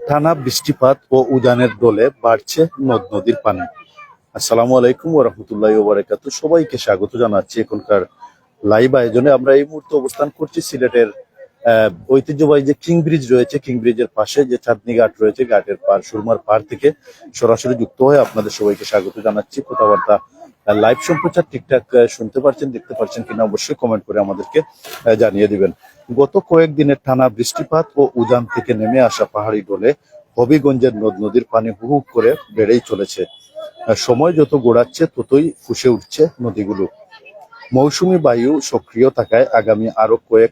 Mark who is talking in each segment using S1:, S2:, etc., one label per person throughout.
S1: টানা বৃষ্টিপাত ও উজানের দোলে বাড়ছে নদ নদীর পানি। আসসালামু আলাইকুম ওয়া রাহমাতুল্লাহি ওয়া বারাকাতুহু। সবাইকে স্বাগত জানাচ্ছি এখনকার লাইভ আয়োজনে। আমরা এই মুহূর্তে অবস্থান করছি সিলেটের ঐতিহ্যবাহী যে কিং ব্রিজ রয়েছে, কিং ব্রিজের পাশে যে চাঁদনী ঘাট রয়েছে, ঘাটের পার সুরমার পার থেকে সরাসরি যুক্ত হয়ে আপনাদের সবাইকে স্বাগত জানাচ্ছি। কথাবার্তা লাইভ সম্প্রচার ঠিকঠাক শুনতে পারছেন, দেখতে পারছেন কিনা অবশ্যই কমেন্ট করে আমাদেরকে জানিয়ে দিবেন। গত কয়েকদিনের টানা বৃষ্টিপাত ও উজান থেকে নেমে আসা পাহাড়ি ডোলে হবিগঞ্জের নদ নদীর পানি হু হু করে বেড়েই চলেছে। সময় যত গড়াচ্ছে ততই ফুসে উঠছে নদীগুলো। মৌসুমী বায়ু সক্রিয় থাকায় আগামী আরো কয়েক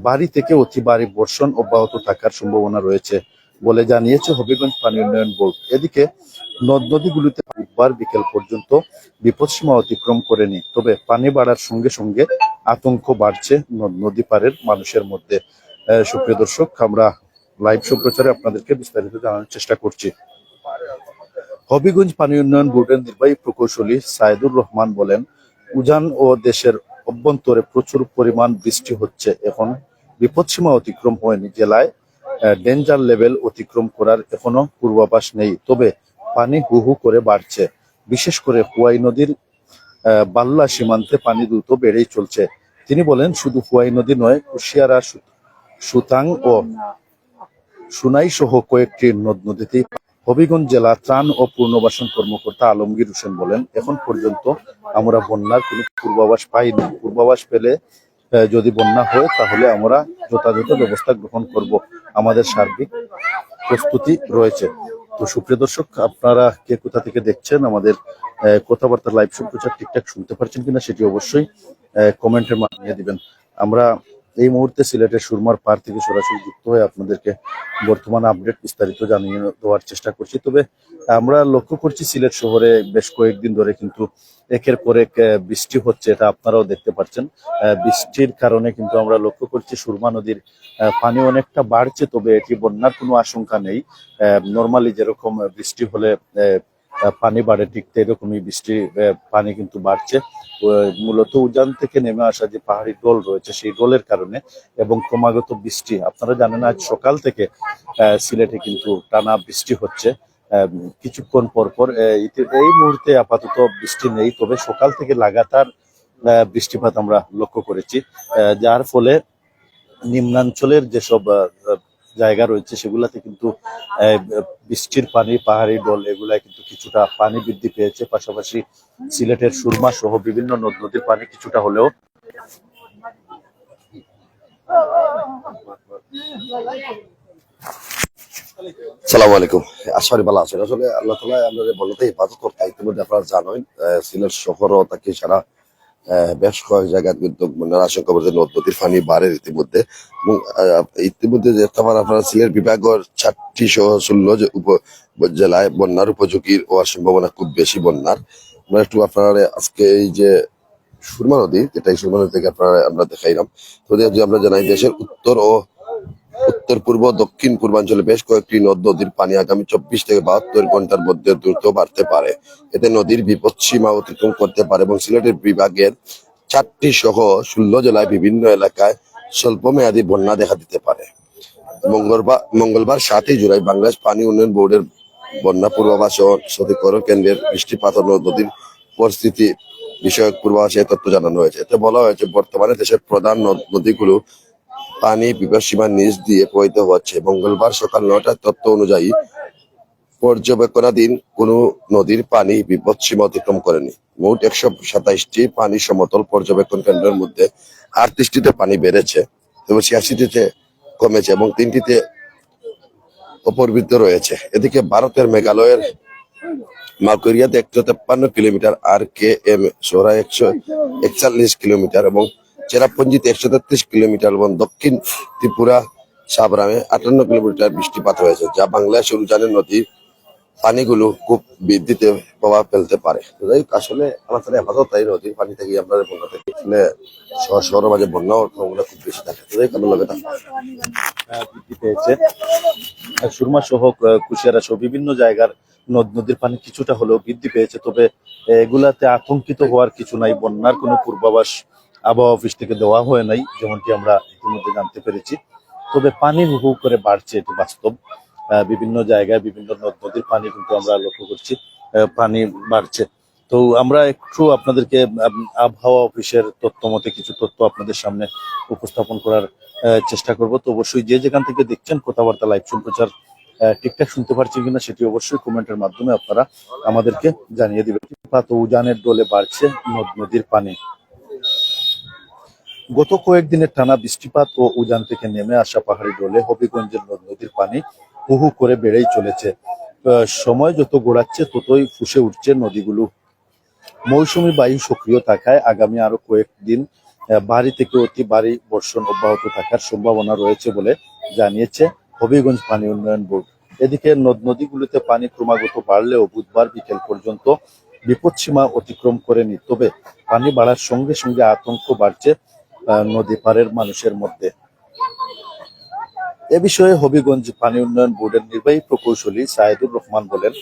S1: ভারী থেকে অতি ভারী বর্ষণ অব্যাহত থাকার সম্ভাবনা রয়েছে বলে জানিয়েছে হবিগঞ্জ পানি উন্নয়ন বোর্ড। এদিকে নদ নদীগুলিতে বুধবার বিকেল পর্যন্ত বিপদসীমা অতিক্রম করেনি, তবে পানি বাড়ার সঙ্গে সঙ্গে আতঙ্ক বাড়ছে নদ নদী পারের মানুষের মধ্যে। সুপ্রিয় দর্শক, আমরা লাইভ সম্প্রচারে আপনাদেরকে বিস্তারিত জানানোর চেষ্টা করছি। হবিগঞ্জ পানি উন্নয়ন বোর্ডের নির্বাহী প্রকৌশলী সাইদুর রহমান বলেন, উজান ও দেশের অভ্যন্তরে প্রচুর পরিমাণ বৃষ্টি হচ্ছে। এখন বিপদসীমা অতিক্রম হয়নি, জেলায় ডেঞ্জার লেভেল অতিক্রম করার এখনো পূর্বাভাস নেই, তবে পানি হু হু করে বাড়ছে। বিশেষ করে হুয়াই নদীর বাল্লা সীমান্তে পানি দ্রুত বেড়েই চলছে। তিনি বলেন, শুধু হুয়াই নদী নয়, কুশিয়ারা, সুতাং ও সুনাই সহ কয়েকটি নদ নদীতেই। হবিগঞ্জ জেলা ত্রাণ ও পুনর্বাসন কর্মকর্তা আলমগীর হোসেন বলেন, এখন পর্যন্ত আমরা বন্যার কোনো পূর্বাভাস পাইনি। পূর্বাভাস পেলে যদি বন্যা হয় তাহলে আমরা যথাযথ ব্যবস্থা গ্রহণ করব। আমাদের সার্বিক প্রস্তুতি রয়েছে। তো সুপ্রিয় দর্শক, আপনারা কে কোথা থেকে দেখছেন, আমাদের কথাবার্তা লাইভ সম্প্রচার ঠিকঠাক শুনতে পারছেন কিনা সেটি অবশ্যই কমেন্টের মাধ্যমে দিবেন। আমরা এই মুহূর্তে সিলেটের সুরমার পার থেকে সরাসরি যুক্ত হয়ে আপনাদেরকে বর্তমান আপডেট বিস্তারিত জানিয়ে দেওয়ার চেষ্টা করছি। তবে আমরা লক্ষ্য করছি সিলেট শহরে বেশ কয়েকদিন ধরে কিন্তু একের পর এক বৃষ্টি হচ্ছে, এটা আপনারাও দেখতে পাচ্ছেন। বৃষ্টির কারণে কিন্তু আমরা লক্ষ্য করছি সুরমা নদীর পানি অনেকটা বাড়ছে, তবে এটি বন্যার কোনো আশঙ্কা নেই। নর্মালি যেরকম বৃষ্টি হলে পানি বাড়ে, ঠিক এরকমই বৃষ্টি পানি কিন্তু বাড়ছে। মূলত উজান থেকে নেমে আসা যে পাহাড়ি ডোল রয়েছে সেই ডোলের কারণে এবং ক্রমাগত বৃষ্টি, আপনারা জানেন আজ সকাল থেকে সিলেটে কিন্তু টানা বৃষ্টি হচ্ছে। কিছুক্ষণ পর পর এই মুহূর্তে আপাতত বৃষ্টি নেই, তবে সকাল থেকে লাগাতার বৃষ্টিপাত আমরা লক্ষ্য করেছি, যার ফলে নিম্নাঞ্চলের যেসব জায়গা রয়েছে সেগুলাতে কিন্তু বৃষ্টির পানি, পাহাড়ি ডল, এগুলা কিন্তু কিছুটা পানি বৃদ্ধি পেয়েছে। পাশাপাশি সিলেটের সুরমা সহ বিভিন্ন নদ নদীর পানি কিছুটা হলেও
S2: সালাম আলাইকুম। আশারি ভালো আছেন। আসলে আল্লাহ তাআলা আমাদের বলতে হেফাজত করতে, ইতিমধ্যে আপনারা জানেন সিলেট শহর তাকে সারা বেশ কয়েক জায়গায় কিন্তু বন্যার আশঙ্কা বলতে নদ নদীর পানি বাড়ে ইতিমধ্যে। এবং ইতিমধ্যে যে আপনারা সিলেট বিভাগের 4টি সহ 16 জেলায় বন্যার উপযোগী হওয়ার সম্ভাবনা খুব বেশি বন্যার। আমরা একটু আপনারা আজকে এই যে সুরমা নদী, যেটা এই সুরমা নদী থেকে আমরা দেখাইলাম, তো আমরা জানাই দেশের উত্তর ও উত্তর পূর্ব দক্ষিণ পূর্বাঞ্চলে বেশ কয়েকটি নদ নদীর পানি আগামী 24 থেকে 72 ঘন্টার মধ্যে দ্রুত বাড়তে পারে। এতে নদীর বিপদসীমা অতিক্রম করতে পারে এবং সিলেটের বিভাগের 4টি সহ 16 জেলায় বিভিন্ন এলাকায় স্বল্প মেয়াদী বন্যা দেখা দিতে পারে। মঙ্গলবার 7 জুলাই বাংলাদেশ পানি উন্নয়ন বোর্ডের বন্যা পূর্বাভাস ও সঠিককরণ কেন্দ্রের বৃষ্টিপাত ও নদীর পরিস্থিতি বিষয়ক পূর্বাভাসে তথ্য জানানো হয়েছে। এতে বলা হয়েছে, বর্তমানে দেশের প্রধান নদীগুলো পানি বিপদসীমার নিচ দিয়ে প্রবাহিত হচ্ছে। মঙ্গলবার সকাল 9টার তথ্য অনুযায়ী পর্যবেক্ষণাধীন কোনো নদীর পানি বিপদসীমা অতিক্রম করেনি। মোট 127টি পানি সমতল পর্যবেক্ষণ কেন্দ্রের মধ্যে 38টিতে পানি বেড়েছে এবং 86টিতে কমেছে এবং 3টিতে অপরিবৃত রয়েছে। এদিকে ভারতের মেঘালয়ের মালকোরিয়াতে 153 কিলোমিটার, RKM সোরা 141 কিলোমিটার এবং চেরাপুঞ্জিতে 133 কিলোমিটার এবং দক্ষিণ ত্রিপুরা সাবরামে 58 কিলোমিটার বৃষ্টিপাত হয়েছে, যা বাংলাদেশের উজানের নদীর পানিগুলো খুব বৃদ্ধিতে প্রভাব ফেলতে পারে। আসলে আমার তাহলে হেফাজত তাই নদীর পানি থেকে আমরা বন্যা থেকে শহরের মাঝে বন্যার সম্ভাবনা খুব বেশি থাকে।
S1: বৃদ্ধি পেয়েছে। সুরমা সহ কুশিয়ারা সহ বিভিন্ন জায়গার নদ নদীর পানি কিছুটা হলেও বৃদ্ধি পেয়েছে, তবে এগুলাতে আতঙ্কিত হওয়ার কিছু নাই। বন্যার কোনো পূর্বাভাস আবহাওয়া অফিস থেকে দেওয়া হয় নাই, যেমনটি আমরা ইতিমধ্যে জানতে পেরেছি। তবে পানি হু হু করে বাড়ছে, এটি বাস্তব। বিভিন্ন জায়গায় বিভিন্ন নদ নদীর পানি কিন্তু আমরা লক্ষ্য করছি পানি বাড়ছে। তো আমরা একটু আপনাদেরকে আবহাওয়া অফিসের তথ্য মতে কিছু তথ্য আপনাদের সামনে উপস্থাপন করার চেষ্টা করব। তো অবশ্যই যে যেখান থেকে দেখছেন কথাবার্তা লাইভ সম্প্রচার ঠিকঠাক শুনতে পারছেন কিনা সেটি অবশ্যই কমেন্টের মাধ্যমে আপনারা আমাদেরকে জানিয়ে দিবেন। তো উজানের ডোলে বাড়ছে নদ নদীর পানি। গত কয়েকদিনের টানা বৃষ্টিপাত ও উজান থেকে নেমে আসা পাহাড়ি ডোলে হবিগঞ্জের নদ নদীর পানি হু হু করে বেড়েই চলেছে। সময় যত গড়াচ্ছে ততই ফুসে উঠছে নদীগুলো। মৌসুমী বায়ু সক্রিয় থাকায় আগামী আরো কয়েকদিন ভারী থেকে অতি ভারী বর্ষণ অব্যাহত থাকার সম্ভাবনা রয়েছে বলে জানিয়েছে হবিগঞ্জ পানি উন্নয়ন বোর্ড। এদিকে নদ নদীগুলোতে পানি ক্রমাগত বাড়লেও বুধবার বিকেল পর্যন্ত বিপদসীমা অতিক্রম করেনি। তবে পানি বাড়ার সঙ্গে সঙ্গে আতঙ্ক বাড়ছে নদী পাড়ের মানুষের মধ্যে। এ বিষয়ে হবিগঞ্জ পানি উন্নয়ন বোর্ডের নির্বাহী প্রকৌশলী সাইদুর রহমান বলেন,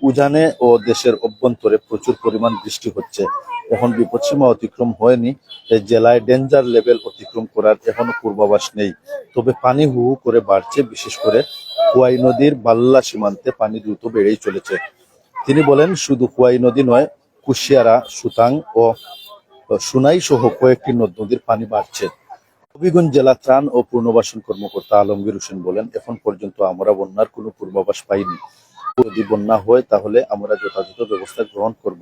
S1: উজানে ও দেশের অভ্যন্তরে প্রচুর পরিমাণ বৃষ্টি হচ্ছে। এখন বিপদসীমা অতিক্রম হয়নি, জেলায় ডেঞ্জার লেভেল অতিক্রম করার এখনো পূর্বাভাস নেই। তবে পানি হু হু করে বাড়ছে, বিশেষ করে খোয়াই নদীর বাল্লা সীমান্তে পানি দ্রুত বেড়েই চলেছে। তিনি বলেন, শুধু খোয়াই নদী নয়, কুশিয়ারা, সুতাং ও সুনাই সহ কয়েকটি নদ নদীর পানি বাড়ছে। হবিগঞ্জ জেলা ত্রাণ ও পুনর্বাসন কর্মকর্তা আলমগীর হোসেন বলেন, এখন পর্যন্ত আমরা বন্যার কোনো পূর্বাভাস পাইনি। যদি বন্যা হয় তাহলে আমরা যথাযথ ব্যবস্থা গ্রহণ করব।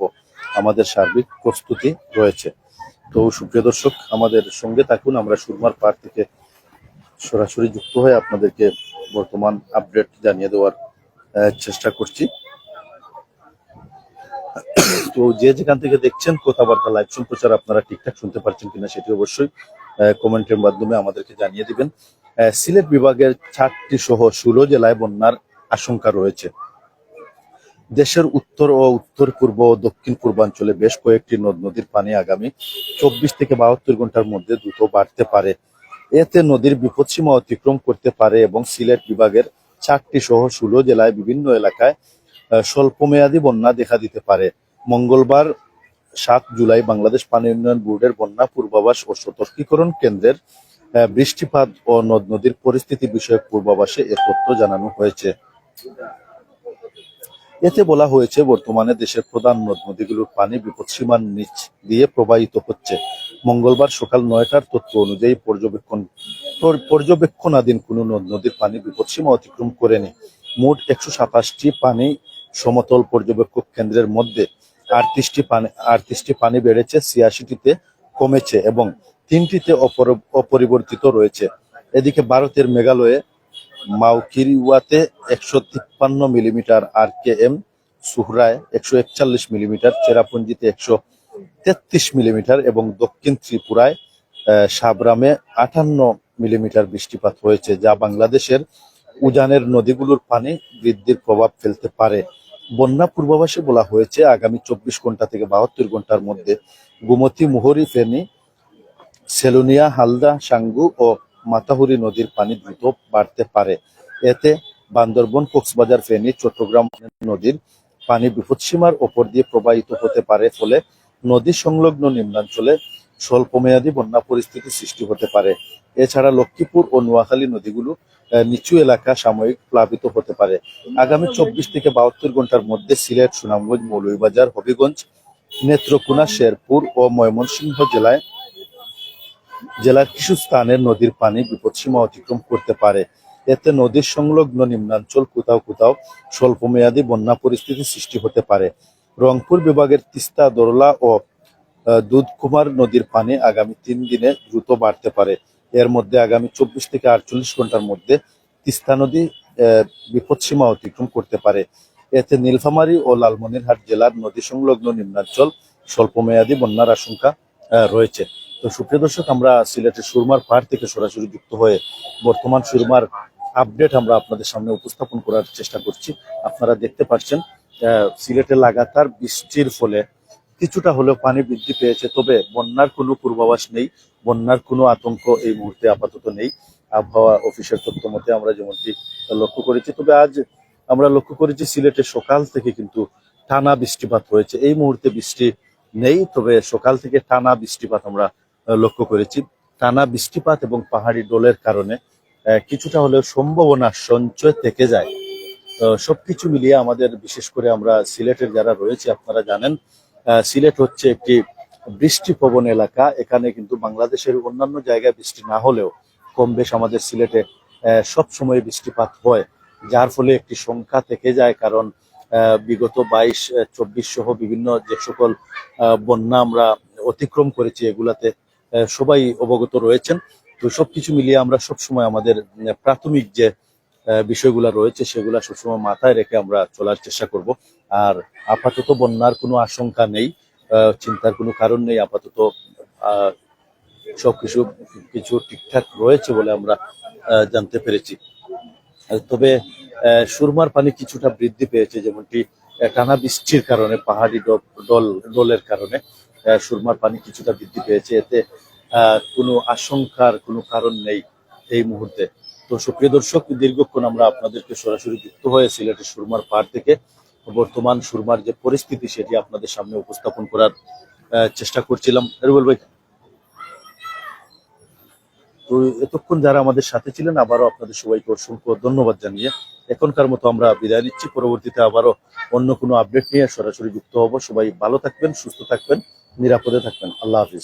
S1: আমাদের সার্বিক প্রস্তুতি রয়েছে। তো সুপ্রিয় দর্শক, আমাদের সঙ্গে থাকুন। আমরা সুরমার পাড় থেকে সরাসরি যুক্ত হয়ে আপনাদেরকে বর্তমান আপডেট জানিয়ে দেওয়ার চেষ্টা করছি। তো যে যেখান থেকে দেখছেন কথাবার্তা লাইভ সম্প্রচার আপনারা ঠিকঠাক শুনতে পারছেন কিনা সেটি অবশ্যই কমেন্টের মাধ্যমে আমাদেরকে জানিয়ে দিবেন। সিলেট বিভাগের 4টি সহ 16 জেলায় বন্যার আশঙ্কা রয়েছে। দেশের উত্তর ও উত্তর পূর্ব ও দক্ষিণ পূর্বাঞ্চলে বেশ কয়েকটি নদ নদীর পানি আগামী 24 থেকে 72 ঘন্টার মধ্যে দ্রুত বাড়তে পারে। এতে নদীর বিপদসীমা অতিক্রম করতে পারে এবং সিলেট বিভাগের 4টি সহ 16 জেলায় বিভিন্ন এলাকায় স্বল্পমেয়াদী বন্যা দেখা দিতে পারে। মঙ্গলবার 7 জুলাই বাংলাদেশ পানি উন্নয়ন বোর্ডের বন্যা পূর্বাভাস ও সতর্কীকরণ কেন্দ্রের বৃষ্টিপাত ও নদ নদীর পরিস্থিতি বিষয়ক পূর্বাভাসে এ তথ্য জানানো হয়েছে। এতে বলা হয়েছে, বর্তমানে দেশের প্রধান নদ নদীগুলোর পানি বিপদসীমার নিচ দিয়ে প্রবাহিত হচ্ছে। মঙ্গলবার সকাল 9টার তথ্য অনুযায়ী পর্যবেক্ষণাধীন কোনো নদ নদীর পানি বিপদসীমা অতিক্রম করেনি। মোট 127টি পানি সমতল পর্যবেক্ষক কেন্দ্রের মধ্যে 38টি পানি বেড়েছে, 86টিতে কমেছে এবং 3টিতে অপরিবর্তিত রয়েছে। এদিকে ভারতের মেঘালয়ে মাউকিরিওয়াতে 153 মিলিমিটার, RKM সুহরায় 141 মিলিমিটার, চেরাপুঞ্জিতে 133 মিলিমিটার এবং দক্ষিণ ত্রিপুরায় সাবরামে 58 মিলিমিটার বৃষ্টিপাত হয়েছে, যা বাংলাদেশের উজানের নদীগুলোর পানি বৃদ্ধির প্রভাব ফেলতে পারে। বন্যা পূর্বাভাসে বলা হয়েছে, আগামী 24 ঘন্টা থেকে 72 ঘন্টার মধ্যে গোমতী, মুহুরী, ফেনী, সেলুনিয়া, হালদা, সাঙ্গু ও মাতাহুরি নদীর পানি দ্রুত বাড়তে পারে। এতে বান্দরবন, কক্সবাজার, ফেনী, চট্টগ্রাম নদীর পানি বিপদসীমার ওপর দিয়ে প্রবাহিত হতে পারে। ফলে নদী সংলগ্ন নিম্নাঞ্চলে স্বল্পমেয়াদী বন্যা পরিস্থিতি সৃষ্টি হতে পারে। এছাড়া লক্ষ্মীপুর ও নোয়াখালী নদীগুলো নিচু এলাকা সাময়িক প্লাবিত হতে পারে। আগামী 24 থেকে 72 ঘন্টার মধ্যে সিলেট, সুনামগঞ্জ, মৌলভীবাজার, হবিগঞ্জ, নেত্রকোনা, শেরপুর ও ময়মনসিংহ জেলার কিছু স্থানের নদীর পানি বিপদসীমা অতিক্রম করতে পারে। এতে নদীর সংলগ্ন নিম্নাঞ্চল কোথাও কোথাও স্বল্পমেয়াদী বন্যা পরিস্থিতি সৃষ্টি হতে পারে। রংপুর বিভাগের তিস্তা, দরলা ও দুধকুমার নদীর পানি আগামী 3 দিনে দ্রুত বাড়তে পারে। এর মধ্যে আগামী 24 থেকে 48 ঘন্টার মধ্যে তিস্তা নদী বিপদসীমা অতিক্রম করতে পারে। এতে নীলফামারী ও লালমনিরহাট জেলার নদী সংলগ্ন নিম্নাঞ্চল স্বল্পমেয়াদী বন্যার আশঙ্কা রয়েছে। তো সুপ্রিয় দর্শক, আমরা সিলেটের সুরমার পাহাড় থেকে সরাসরি যুক্ত হয়ে বর্তমান সুরমার আপডেট আমরা আপনাদের সামনে উপস্থাপন করার চেষ্টা করছি। আপনারা দেখতে পাচ্ছেন সিলেটে লাগাতার বৃষ্টির ফলে কিছুটা হলেও পানি বৃদ্ধি পেয়েছে, তবে বন্যার কোনো পূর্বাভাস নেই, বন্যার কোনো আতঙ্ক এই মুহূর্তে আপাতত নেই। আবহাওয়া অফিসের তথ্য মতে আমরা যেমনটি লক্ষ্য করেছি, তবে আজ আমরা লক্ষ্য করেছি সিলেটে সকাল থেকে কিন্তু টানা বৃষ্টিপাত হয়েছে। এই মুহূর্তে বৃষ্টি নেই, তবে সকাল থেকে টানা বৃষ্টিপাত আমরা লক্ষ্য করেছি। টানা বৃষ্টিপাত এবং পাহাড়ি ডোলের কারণে কিছুটা হলেও সম্ভাবনা সঞ্চয় থেকে যায়। সবকিছু মিলিয়ে আমাদের, বিশেষ করে আমরা সিলেটের যারা রয়েছে আপনারা জানেন, সিলেট হচ্ছে একটি বৃষ্টিপ্রবণ এলাকা। এখানে কিন্তু বাংলাদেশের অন্যান্য জায়গায় বৃষ্টি না হলেও কম বেশ আমাদের সিলেটে সব সময় বৃষ্টিপাত হয়, যার ফলে একটি সংখ্যা থেকে যায়। কারণ বিগত 22-24 সহ বিভিন্ন যে সকল বন্যা আমরা অতিক্রম করেছি, এগুলাতে সবাই অবগত রয়েছেন। তো সবকিছু মিলিয়ে আমরা সবসময় আমাদের প্রাথমিক যে বিষয়গুলো রয়েছে সেগুলা সবসময় মাথায় রেখে আমরা চলার চেষ্টা করব। আর আপাতত বন্যার কোনো আশঙ্কা নেই, চিন্তার কোনো কারণ নেই। আপাতত আহ সবকিছু কিছু ঠিকঠাক রয়েছে বলে আমরা জানতে পেরেছি। তবে সুরমার পানি কিছুটা বৃদ্ধি পেয়েছে, যেমনটি টানা বৃষ্টির কারণে, পাহাড়ি ডলের কারণে সুরমার পানি কিছুটা বৃদ্ধি পেয়েছে। এতে কোনো আশঙ্কার কোনো কারণ নেই এই মুহূর্তে। তো সুপ্রিয় দর্শক, দীর্ঘক্ষণ আমরা আপনাদেরকে সরাসরি যুক্ত হয়ে সিলেটের সুরমার পাড় থেকে বর্তমান সুরমার যে পরিস্থিতি সেটি আপনাদের সামনে উপস্থাপন করার চেষ্টা করছিলাম। রুবেল ভাই, তো এতক্ষণ যারা আমাদের সাথে ছিলেন, আবারও আপনাদের সবাইকে অসংখ্য ধন্যবাদ জানিয়ে এখনকার মতো আমরা বিদায় নিচ্ছি। পরবর্তীতে আবারও অন্য কোনো আপডেট নিয়ে সরাসরি যুক্ত হব। সবাই ভালো থাকবেন, সুস্থ থাকবেন, নিরাপদে থাকবেন। আল্লাহ হাফিজ।